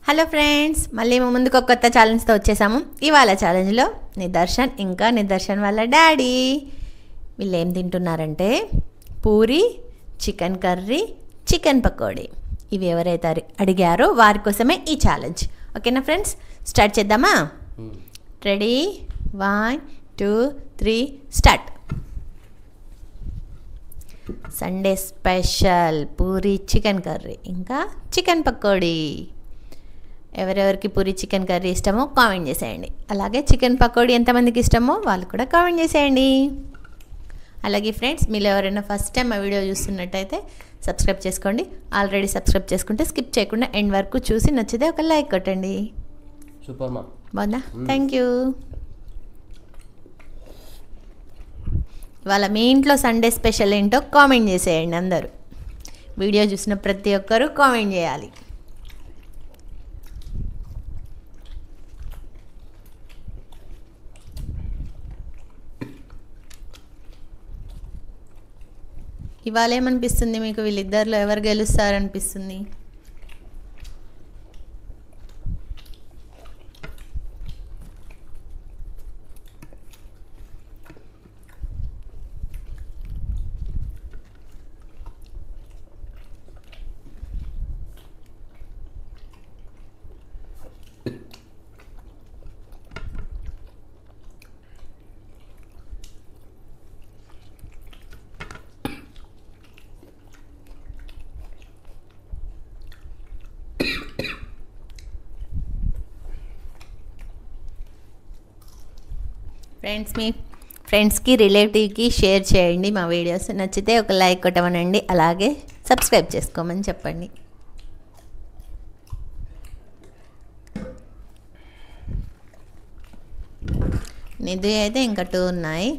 Hello friends, మళ్ళీ ముందుకు ఒక కొత్త ఛాలెంజ్తో వచ్చేసాము. ఇవాళ ఛాలెంజ్లో నిదర్శన్ ఇంకా నిదర్శన్ వాళ్ళ డాడీ వీళ్ళు ఏం తింటున్నారంటే puri, chicken curry, chicken pakodi. ఇవి ఎవరైతే అడిగారో వారి కోసమే ఈ ఛాలెంజ్. ఓకేనా ఫ్రెండ్స్, స్టార్ట్ చేద్దామా? Ready, 1 2 3 start. Sunday special puri chicken curry ఇంకా చికెన్ పకోడీ. ఎవరెవరికి పూరి చికెన్ కర్రీ ఇష్టమో కామెంట్ చేసేయండి. అలాగే చికెన్ పకోడీ ఎంతమందికి ఇష్టమో వాళ్ళు కూడా కామెంట్ చేసేయండి. అలాగే ఫ్రెండ్స్, మీరు ఎవరైనా ఫస్ట్ టైం ఆ వీడియో చూస్తున్నట్టయితే సబ్స్క్రైబ్ చేసుకోండి. ఆల్రెడీ సబ్స్క్రైబ్ చేసుకుంటే స్కిప్ చేయకుండా ఎండ్ వరకు చూసి నచ్చితే ఒక లైక్ కొట్టండి. సూపర్ మా, బాగుందా? Thank you. ఇవాళ మీ ఇంట్లో సండే స్పెషల్ ఏంటో కామెంట్ చేసేయండి. అందరూ వీడియో చూసిన ప్రతి ఒక్కరూ కామెంట్ చేయాలి. ఇవాళ ఏమనిపిస్తుంది మీకు? వీళ్ళిద్దరిలో ఎవరు గెలుస్తారనిపిస్తుంది? ఫ్రెండ్స్, మీ ఫ్రెండ్స్కి రిలేటివ్కి షేర్ చేయండి. మా వీడియోస్ నచ్చితే ఒక లైక్ కొట్టమనండి. అలాగే సబ్స్క్రైబ్ చేసుకోమని చెప్పండి. నిధు అయితే ఇంకా 2 ఉన్నాయి.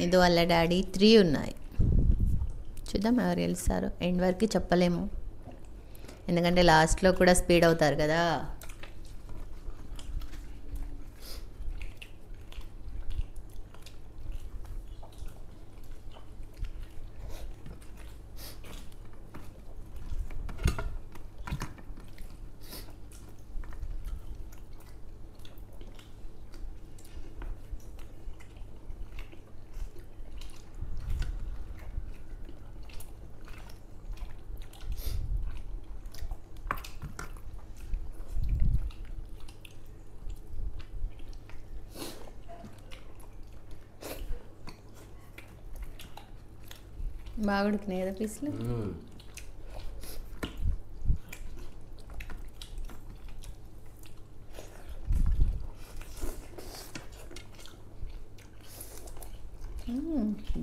నిధు వాళ్ళ డాడీ 3 ఉన్నాయి. చూద్దాం ఎవరు గెలుస్తారో. ఎండ్ వరకు చెప్పలేము, ఎందుకంటే లాస్ట్లో కూడా స్పీడ్ అవుతారు కదా. బాగా ఉడికినాయి కదా పీసులు.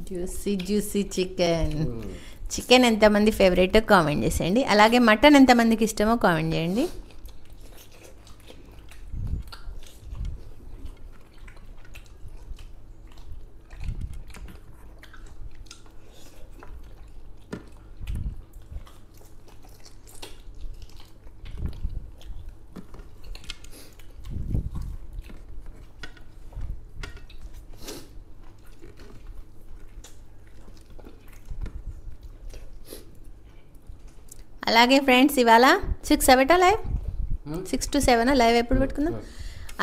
Juicy juicy chicken. చికెన్ ఎంతమంది ఫేవరెట్ కామెంట్ చేసేయండి. అలాగే మటన్ ఎంతమందికి ఇష్టమో కామెంట్ చేయండి. అలాగే ఫ్రెండ్స్, ఇవాళ 6 అవటా లైవ్, 6 to 7 లైవ్ ఎప్పుడు పెట్టుకుందాం.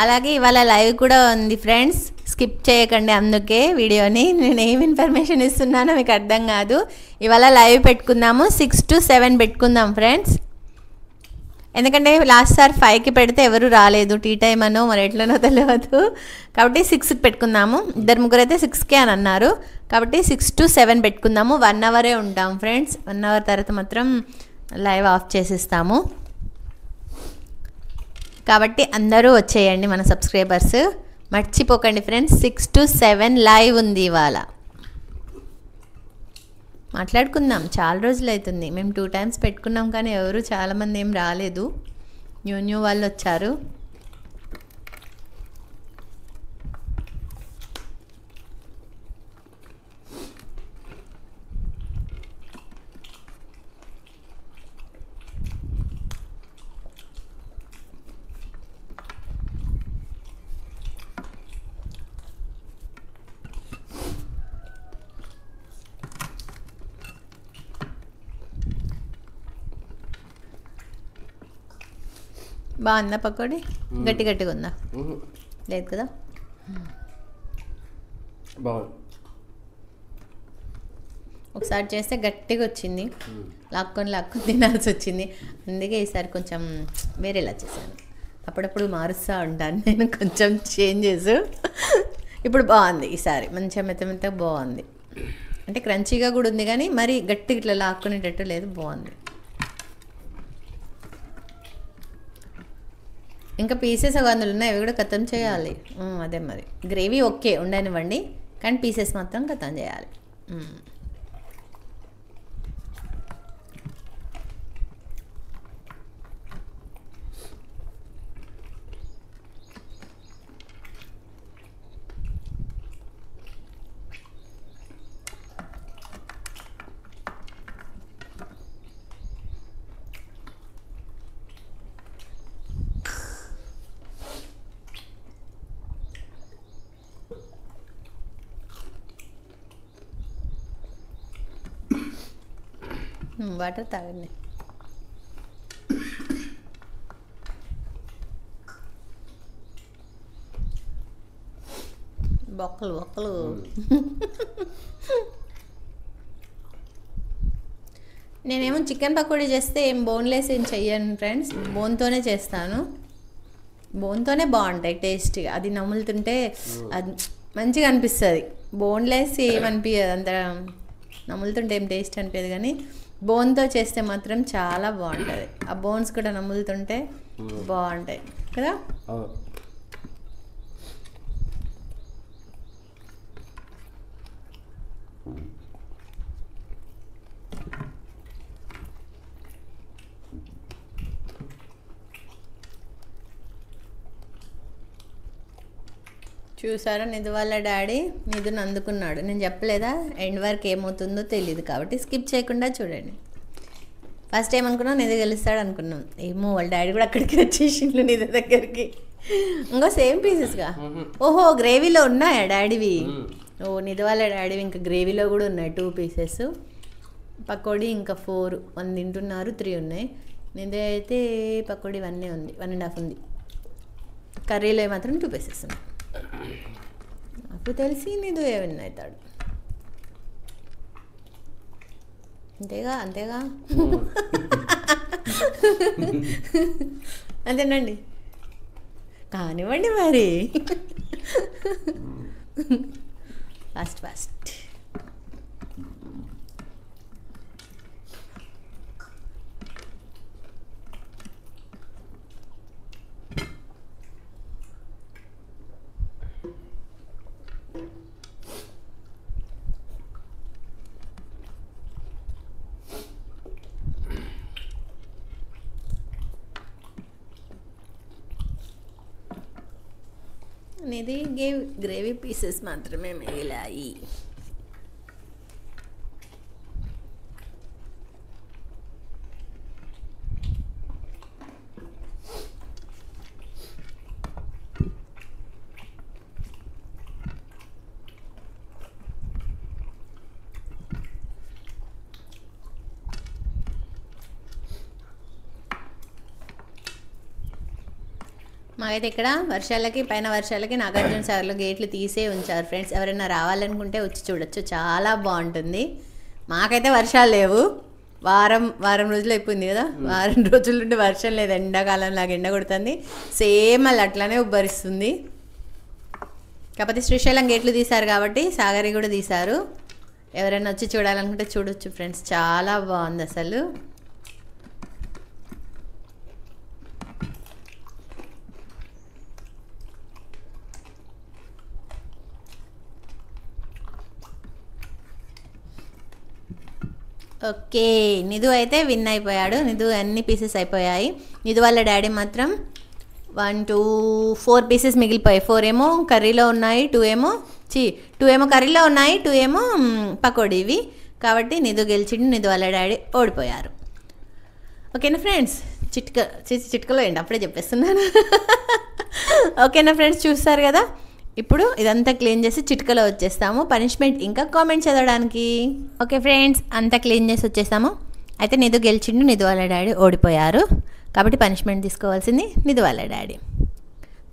అలాగే ఇవాళ లైవ్ కూడా ఉంది ఫ్రెండ్స్, స్కిప్ చేయకండి. అందుకే వీడియోని నేను ఏం ఇన్ఫర్మేషన్ ఇస్తున్నానో మీకు అర్థం కాదు. ఇవాళ లైవ్ పెట్టుకుందాము, 6 to 7 పెట్టుకుందాం ఫ్రెండ్స్. ఎందుకంటే లాస్ట్ సార్ 5కి పెడితే ఎవరు రాలేదు, టీ టైం అనో మరి ఎట్లనో తెలియదు. కాబట్టి 6కి పెట్టుకుందాము. 2-3 అయితే 6కే అని అన్నారు. కాబట్టి 6 to 7 పెట్టుకుందాము. 1 అవరే ఉంటాం ఫ్రెండ్స్. 1 అవర్ తర్వాత మాత్రం లైవ్ ఆఫ్ చేసేస్తాము. కాబట్టి అందరూ వచ్చేయండి మన సబ్స్క్రైబర్స్, మర్చిపోకండి ఫ్రెండ్స్. 6 to 7 లైవ్ ఉంది ఇవాళ. మాట్లాడుకుందాం, చాలా రోజులు అవుతుంది. మేము 2 times పెట్టుకున్నాం కానీ ఎవరు చాలామంది ఏం రాలేదు. న్యూ వాళ్ళు వచ్చారు. బాగుందా పకోడీ? గట్టి గట్టిగా ఉందా? లేదు కదా. బాగుంది. ఒకసారి చేస్తే గట్టిగా వచ్చింది, లాక్కొని తినాల్సి వచ్చింది. అందుకే ఈసారి కొంచెం వేరేలా చేశాను. అప్పుడప్పుడు మారుస్తూ ఉంటాను నేను కొంచెం చేంజెస్. ఇప్పుడు బాగుంది, ఈసారి మంచిగా మెత్తగా బాగుంది. అంటే క్రంచీగా కూడా ఉంది కానీ మరీ గట్టిగా ఇట్లా లాక్కునేటట్టు లేదు, బాగుంది. ఇంకా పీసెస్ ఒక అందులో ఉన్నాయి, అవి కూడా ఖతం చేయాలి. అదే మరి గ్రేవీ ఓకే ఉండనివ్వండి, కానీ పీసెస్ మాత్రం ఖతం చేయాలి. వాటర్ తాగండి. బొక్కలు బొక్కలు. నేనేమో చికెన్ పకోడీ చేస్తే ఏం బోన్లెస్ ఏం చెయ్యను ఫ్రెండ్స్, బోన్తోనే చేస్తాను. బోన్తోనే బాగుంటాయి టేస్ట్గా, అది నములుతుంటే అది మంచిగా అనిపిస్తుంది. బోన్లెస్ ఏమనిపించదు, అంత నములుతుంటే ఏం టేస్ట్ అనిపించదు, కానీ బోన్తో చేస్తే మాత్రం చాలా బాగుంటుంది. ఆ బోన్స్ కూడా నములుతుంటే బాగుంటాయి కదా. చూసారా, నిధు వాళ్ళ డాడీ నిధుని అందుకున్నాడు. నేను చెప్పలేదా ఎండ్ వరకు ఏమవుతుందో తెలియదు, కాబట్టి స్కిప్ చేయకుండా చూడండి. ఫస్ట్ ఏమనుకున్నాం, నిధు గెలుస్తాడు అనుకున్నాం. ఏమో వాళ్ళ డాడీ కూడా అక్కడికి వచ్చేసిండు నిధు దగ్గరికి. ఇంకో సేమ్ పీసెస్గా. ఓహో, గ్రేవీలో ఉన్నాయా డాడీవి? ఓ, నిధు వాళ్ళ డాడీవి ఇంకా గ్రేవీలో కూడా ఉన్నాయి 2 పీసెస్. పకోడీ ఇంకా 4, 1 తింటున్నారు, 3 ఉన్నాయి. నిధు అయితే పకోడీ 1 ఉంది, 1.5 ఉంది. కర్రీలో మాత్రం 2 పీసెస్ ఉన్నాయి. నాకు తెలిసి నిధు ఏమన్నా అవుతాడు. అంతేగా అంతేగా అంతేనండి, కానివ్వండి మరి. ఫాస్ట్ అనేది గ్రేవీ పీసెస్ మాత్రమే మిగిలాయి. మాకైతే ఇక్కడ పైన వర్షాలకి నాగార్జున సాగర్లో గేట్లు తీసే ఉంచారు ఫ్రెండ్స్. ఎవరైనా రావాలనుకుంటే వచ్చి చూడొచ్చు, చాలా బాగుంటుంది. మాకైతే వర్షాలు లేవు, వారం రోజులు అయిపోయింది కదా. వారం రోజుల నుండి వర్షం లేదు, ఎండాకాలం లాగా ఎండ కొడుతుంది. సేమ్ అలా అట్లానే ఉబ్బరిస్తుంది. కాకపోతే శ్రీశైలం గేట్లు తీశారు కాబట్టి సాగరి కూడా తీశారు. ఎవరైనా వచ్చి చూడాలనుకుంటే చూడొచ్చు ఫ్రెండ్స్, చాలా బాగుంది అసలు. ఓకే, నిధు అయితే విన్ అయిపోయాడు. నిధు అన్ని పీసెస్ అయిపోయాయి. నిధు వాళ్ళ డాడీ మాత్రం 1 2 4 పీసెస్ మిగిలిపోయాయి. 4 ఏమో కర్రీలో ఉన్నాయి, 2 ఏమో కర్రీలో ఉన్నాయి, 2 ఏమో పకోడీవి. కాబట్టి నిధు గెలిచిండు, నిధు వాళ్ళ డాడీ ఓడిపోయారు. ఓకేనా ఫ్రెండ్స్, చిట్కలో ఏంటి అప్పుడే చెప్పేస్తున్నాను. ఓకేనా ఫ్రెండ్స్, చూస్తారు కదా. ఇప్పుడు ఇదంతా క్లీన్ చేసి చిట్కలో వచ్చేస్తాము పనిష్మెంట్ ఇంకా కామెంట్ చదవడానికి. ఓకే ఫ్రెండ్స్, అంతా క్లీన్ చేసి వచ్చేసాము. అయితే నిధు గెలిచిండు, నిధు వాళ్ళ డాడీ ఓడిపోయారు. కాబట్టి పనిష్మెంట్ తీసుకోవాల్సింది నిధు వాళ్ళ డాడీ.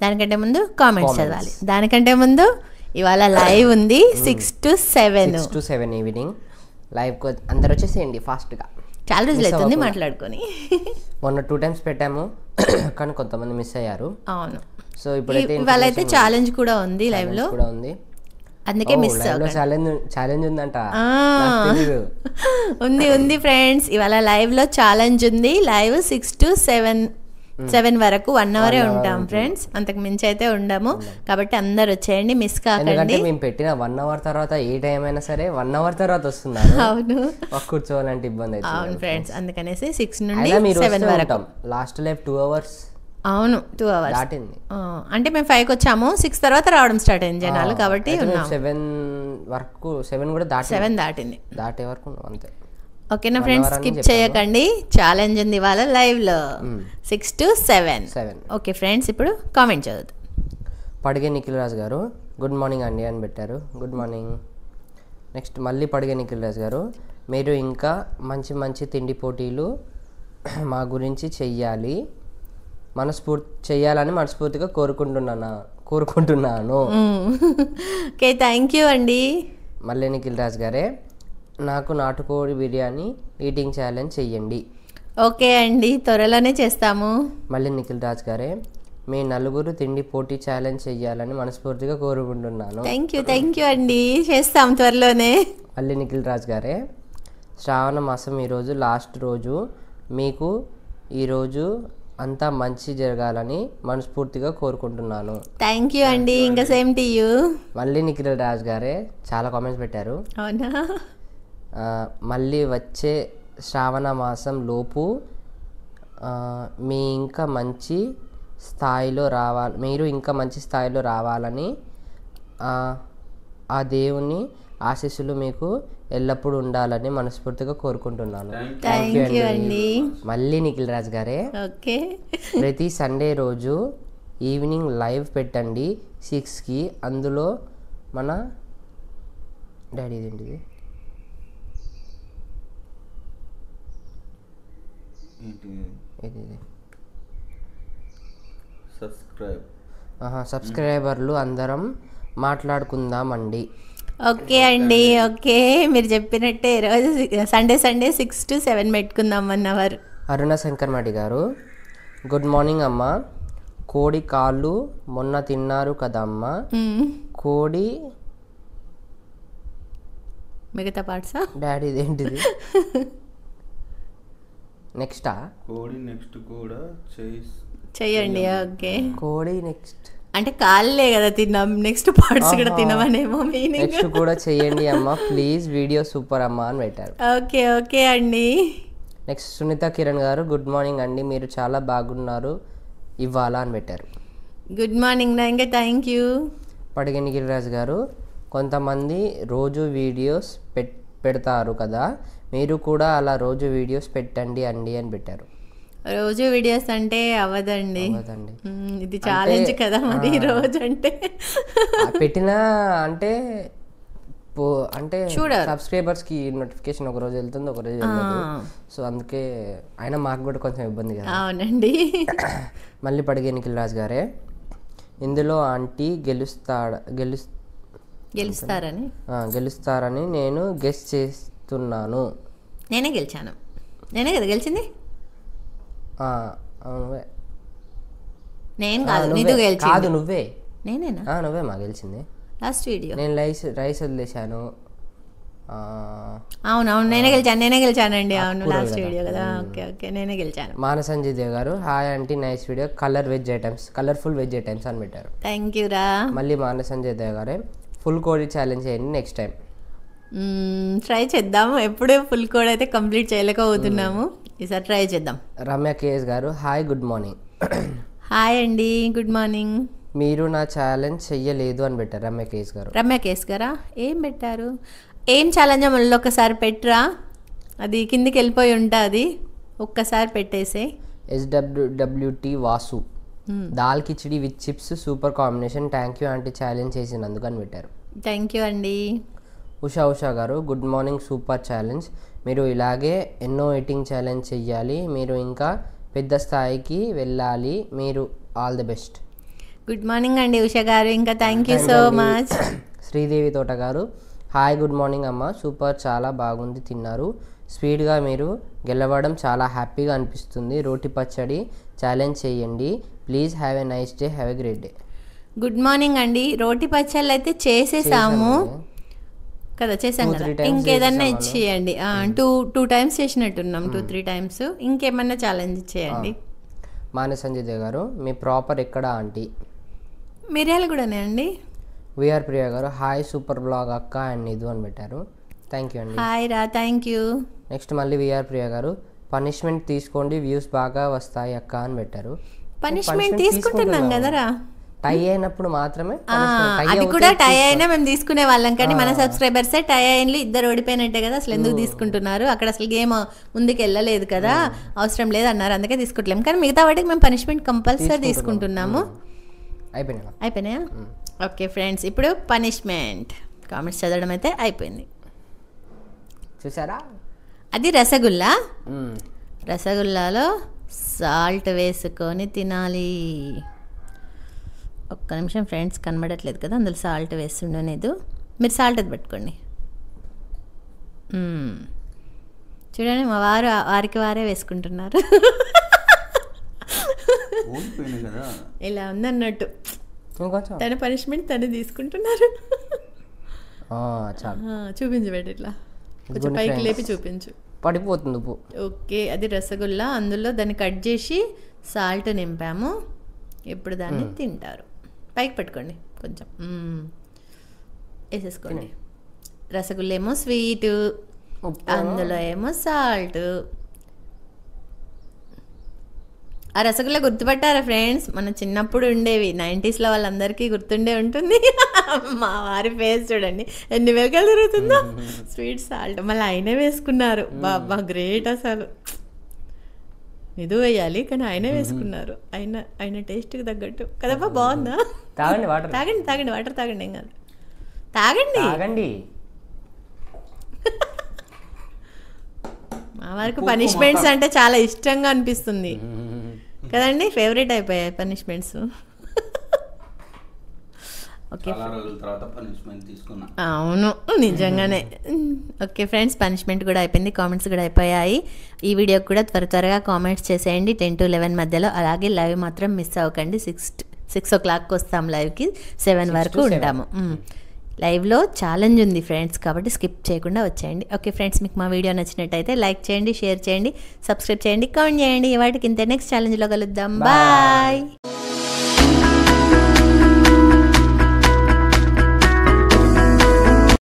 దానికంటే ముందు కామెంట్స్ చదవాలి. దానికంటే ముందు ఇవాళ లైవ్ ఉంది 6 to 7 ఈవినింగ్ లైవ్ అందరు వచ్చేసేయండి ఫాస్ట్గా. చాలా రోజులు అవుతుంది మాట్లాడుకొని. మొన్న 2 times పెట్టాము కానీ కొంతమంది మిస్ అయ్యారు. అవును. సో ఇప్పుడైతే ఇవాళ అయితే ఛాలెంజ్ కూడా ఉంది లైవ్ లో కూడా ఉంది, అందుకే మిస్ ఛాలెంజ్ ఉందంట. ఉంది ఫ్రెండ్స్, ఇవాళ లైవ్ లో ఛాలెంజ్ ఉంది. లైవ్ 6 to 7 వరకు 1 hour ఉంటాం ఫ్రెండ్స్, అంతకు మించి అయితే ఉండము. కాబట్టి అందరు వచ్చేయండి, మిస్ కాకండి. మేము పెట్టిన 1 hour తర్వాత ఏ టైం అయినా సరే 1 hour తర్వాత వస్తున్నారు. అవును, కూర్చోవాలంటే ఇబ్బంది అవుతుంది. అవును ఫ్రెండ్స్, అందుకనేసి 6 నుండి 7 వరకు. Last live 2 hours. అవును, 2 hours దాటింది. అంటే మేము 5కి వచ్చాము, 6 తర్వాత రావడం స్టార్ట్ అయింది జనాలు. కాబట్టి 7 వరకు 7 కూడా 7 దాటింది, దాటే వరకు అంతే. ఓకేనా ఫ్రెండ్స్, స్కిప్ చేయకండి. ఛాలెంజ్ ఉంది ఇవాళ లైవ్ లో 6 to 7. ఓకే ఫ్రెండ్స్, ఇప్పుడు కామెంట్ చదువుతాం. పడిగే నిఖిల్ రాజు గారు గుడ్ మార్నింగ్ అండి అని పెట్టారు. Good morning. నెక్స్ట్ మళ్ళీ పడిగే నిఖిల్ రాజు గారు, మీరు ఇంకా మంచి మంచి తిండి పోటీలు మా గురించి చెయ్యాలని మనస్ఫూర్తిగా కోరుకుంటున్నాను. ఓకే, థ్యాంక్ యూ అండి. మళ్ళీ నిఖిల్ రాజు గారే, నాకు నాటుకోడి బిర్యానీ ఈటింగ్ ఛాలెంజ్ చెయ్యండి. ఓకే అండి, త్వరలోనే చేస్తాము. మళ్ళీ నిఖిల్ రాజు గారే, మీ 4 తిండి పోటీ ఛాలెంజ్ చెయ్యాలని మనస్ఫూర్తిగా కోరుకుంటున్నాను. థ్యాంక్ యూ అండి, చేస్తాం త్వరలోనే. మళ్ళీ నిఖిల్ రాజు గారే, శ్రావణ మాసం ఈరోజు లాస్ట్ రోజు, మీకు ఈరోజు అంతా మంచి జరగాలని మనస్ఫూర్తిగా కోరుకుంటున్నాను. థ్యాంక్ యూ అండి, ఇంకా సేమ్ టు యూ. మళ్ళీ నిఖిల్ రాజు గారే చాలా కామెంట్స్ పెట్టారు. అవునా? మళ్ళీ వచ్చే శ్రావణ మాసం లోపు మీరు ఇంకా మంచి స్థాయిలో రావాలని ఆ దేవుని ఆశీస్సులు మీకు ఎల్లప్పుడూ ఉండాలని మనస్ఫూర్తిగా కోరుకుంటున్నాను. థ్యాంక్ యూ అండి. మళ్ళీ నిఖిల్ రాజు గారే, ఓకే, ప్రతి సండే రోజు ఈవినింగ్ లైవ్ పెట్టండి 6కి. అందులో మన డాడీ ఏంటిది సబ్స్క్రైబర్లు అందరం మాట్లాడుకుందామండి. ఓకే అండి, ఓకే, మీరు చెప్పినట్టే ఈరోజు సండే 6 to 7 పెట్టుకుందాం 1 hour. అరుణ శంకర్మడి గారు, గుడ్ మార్నింగ్ అమ్మ. కోడి కాళ్ళు మొన్న తిన్నారు కదమ్మా, కోడి మిగతా పార్ట్సా డాడీ ఇదేంటిది నెక్స్టా? కోడి నెక్స్ట్ కూడా చెయ్యండి. ఓకే, కోడి నెక్స్ట్ అంటే కాళ్ళే కదా తిన్నాం, నెక్స్ట్ పార్ట్స్ కూడా తినమనేమో మీనింగ్. నెక్స్ట్ కూడా చెయ్యండి అమ్మ ప్లీజ్, వీడియో సూపర్ అమ్మ అని పెట్టారు. ఓకే అండి. నెక్స్ట్ సునీత కిరణ్ గారు, గుడ్ మార్నింగ్ అండి, మీరు చాలా బాగున్నారు ఇవాళ అని పెట్టారు. గుడ్ మార్నింగ్ ఇంకా థ్యాంక్ యూ. పడిగని గిరిరాజు గారు, కొంతమంది రోజు వీడియోస్ పెడతారు కదా, మీరు కూడా అలా రోజు వీడియోస్ పెట్టండి అండి అని పెట్టారు. రోజు వీడియోస్ అంటే అవ్వదండి, ఇది ఛాలెంజ్ కదా మరి. రోజు అంటే పెట్టినా అంటే సబ్స్క్రైబర్స్ కి నోటిఫికేషన్ ఒక రోజు వెళ్తుంది, ఒక రోజు వెళ్ళదు. సో అందుకే అయినా మాకు కూడా కొంచెం ఇబ్బంది కదా. అవునండి. మళ్ళీ పడిగే నిఖిల్ రాజు గారే, ఇందులో ఆంటీ గెలుస్తారని నేను గెస్ చేస్తున్నాను. నేనే గెలిచాను. నేనే కదా గెలిచింది. నేను కాదు, నిధు గెలిచింది. కాదు నువ్వే. నేనేనా? నువ్వే మా గెలిచింది. లాస్ట్ వీడియో నేను రైస్ వదిలేశాను. అవునవును, నేనే గెలిచానండి. అవును, లాస్ట్ వీడియో కదా. ఓకే, నేనే గెలిచాను. మానసంజయ్ దేవ్ గారు, hi aunty, nice video, colourful veg items అని పెట్టారు. థ్యాంక్ యూ రా. మళ్ళీ మానసంజయ్ దేవ్ గారే, ఫుల్ కోడి ఛాలెంజ్ చేయండి నెక్స్ట్ టైం. ట్రై చేద్దాము. ఎప్పుడూ ఫుల్ కోడ్ అయితే కంప్లీట్ చేయలేకపోతున్నాము, ఈసారి ట్రై చేద్దాం. రమ్య కేఎస్ గారు, హాయ్ గుడ్ మార్నింగ్. హాయ్ అండి, గుడ్ మార్నింగ్. మీరు నా ఛాలెంజ్ చెయ్యలేదు అని పెట్టారు రమ్య కేఎస్ గారా. ఏం పెట్టారు? ఏం ఛాలెంజ్ మళ్ళీ ఒక్కసారి పెట్టరా, అది కిందికి వెళ్ళిపోయి ఉంటుంది, ఒక్కసారి పెట్టేసే. SWWT Vasu, dal khichdi with chips super combination, thank you aunty challenge చేసినందుకు అని పెట్టారు. థ్యాంక్ యూ అండి. ఉషా గారు, గుడ్ మార్నింగ్, సూపర్ ఛాలెంజ్, మీరు ఇలాగే ఎన్నో ఎయిటింగ్ ఛాలెంజ్ చెయ్యాలి, మీరు ఇంకా పెద్ద స్థాయికి వెళ్ళాలి మీరు. All the best. Good morning అండి ఉషా గారు. ఇంకా thank you so much. Sridevi తోట గారు, హాయ్ గుడ్ మార్నింగ్ అమ్మ, సూపర్, చాలా బాగుంది, తిన్నారు. స్పీడ్గా మీరు గెలవడం చాలా హ్యాపీగా అనిపిస్తుంది. రోటి పచ్చడి ఛాలెంజ్ చేయండి please. Have a nice day, have a great day. Good morning అండి. రోటి పచ్చళ్ళు అయితే చేసేసాము కదా, చేసాం కదా. ఇంకేదన్నా ఇచ్చేయండి. టూ టైమ్స్ చేసినట్టున్నాం, 2-3 టైమ్స్. ఇంకేమన్నా ఛాలెంజ్ చేయండి. మానే సంజయ్ గారు, మీ ప్రాపర్ ఎక్కడ ఆంటీ? మిర్యాలగూడనే అండి. విఆర్ ప్రియ గారు, హాయ్ సూపర్ బ్లాగ్ అక్క అండ్ నిధు అని పెట్టారు. థ్యాంక్ యూ అండి. హాయ్ రా, థ్యాంక్ యూ. నెక్స్ట్ మళ్ళీ విఆర్ ప్రియ గారు, పనిష్మెంట్ తీసుకోండి వ్యూస్ బాగా వస్తాయి అక్క అని పెట్టారు. పనిష్మెంట్ తీసుకుంటున్నాం కదరా, టై అయినప్పుడు మాత్రమే. అది కూడా టై అయినా మేము తీసుకునే వాళ్ళం, కానీ మన సబ్స్క్రైబర్సే టై అయిన్లు 2 ఓడిపోయినట్టే కదా. అసలు ఎందుకు తీసుకుంటున్నారు, అక్కడ అసలు గేమ్ ముందుకు వెళ్ళలేదు కదా, అవసరం లేదు అన్నారు, అందుకే తీసుకుంటలేము. కానీ మిగతా వాటికి మేము పనిష్మెంట్ కంపల్సరీ తీసుకుంటున్నాము. అయిపోయినాయా? ఓకే ఫ్రెండ్స్, ఇప్పుడు పనిష్మెంట్ కామెంట్స్ చదవడం అయితే అయిపోయింది. చూసారా, అది రసగుల్లా. రసగుల్లాలో సాల్ట్ వేసుకొని తినాలి. ఒక్క నిమిషం ఫ్రెండ్స్, కనబడట్లేదు కదా, అందులో సాల్ట్ వేస్తుండలేదు. మీరు సాల్ట్ అది పెట్టుకోండి. చూడండి, మా వారికి వారే వేసుకుంటున్నారు. ఇలా ఉందన్నట్టు, తన పనిష్మెంట్ తను తీసుకుంటున్నారు. చూపించబెట్టి ఇట్లా కొంచెం పైకి లేపి చూపించు, పడిపోతుంది ఉప్పు. ఓకే, అది రసగుల్లా. అందులో దాన్ని కట్ చేసి సాల్ట్ నింపాము. ఇప్పుడు దాన్ని తింటారు. పైకి పెట్టుకోండి, కొంచెం వేసేసుకోండి. రసగుల్లా ఏమో స్వీటు, అందులో ఏమో సాల్ట్. ఆ రసగుల్లా గుర్తుపట్టారా ఫ్రెండ్స్? మన చిన్నప్పుడు ఉండేవి, 90sలో వాళ్ళందరికీ గుర్తుండే ఉంటుంది. మా వారి ఫేస్ చూడండి ఎన్ని వేగలు తిరుగుతుందో. స్వీట్ సాల్ట్ మళ్ళీ ఆయనే వేసుకున్నారు. బాబా గ్రేట్ అసలు. ఇది వేయాలి కానీ ఆయనే వేసుకున్నారు. ఆయన టేస్ట్కి తగ్గట్టు కదబ్బా. బాగుందా? తాగండి వాటర్, తాగండి వాటర్ తాగండి, ఏం కాదు, తాగండి. మా వారికి పనిష్మెంట్స్ అంటే చాలా ఇష్టంగా అనిపిస్తుంది కదండి, ఫేవరెట్ అయిపోయాయి పనిష్మెంట్స్. ఓకే, అవును నిజంగానే. ఓకే ఫ్రెండ్స్, పనిష్మెంట్ కూడా అయిపోయింది, కామెంట్స్ కూడా అయిపోయాయి. ఈ వీడియోకి కూడా త్వరగా కామెంట్స్ చేసేయండి 10 to 11 మధ్యలో. అలాగే లైవ్ మాత్రం మిస్ అవ్వకండి. 6 o'clock వస్తాం లైవ్కి, 7 వరకు ఉంటాము. లైవ్లో ఛాలెంజ్ ఉంది ఫ్రెండ్స్, కాబట్టి స్కిప్ చేయకుండా వచ్చేయండి. ఓకే ఫ్రెండ్స్, మీకు మా వీడియో నచ్చినట్టయితే లైక్ చేయండి, షేర్ చేయండి, సబ్స్క్రైబ్ చేయండి, కామెంట్ చేయండి. వాటికి ఇంత నెక్స్ట్ ఛాలెంజ్లో కలుద్దాం. బాయ్.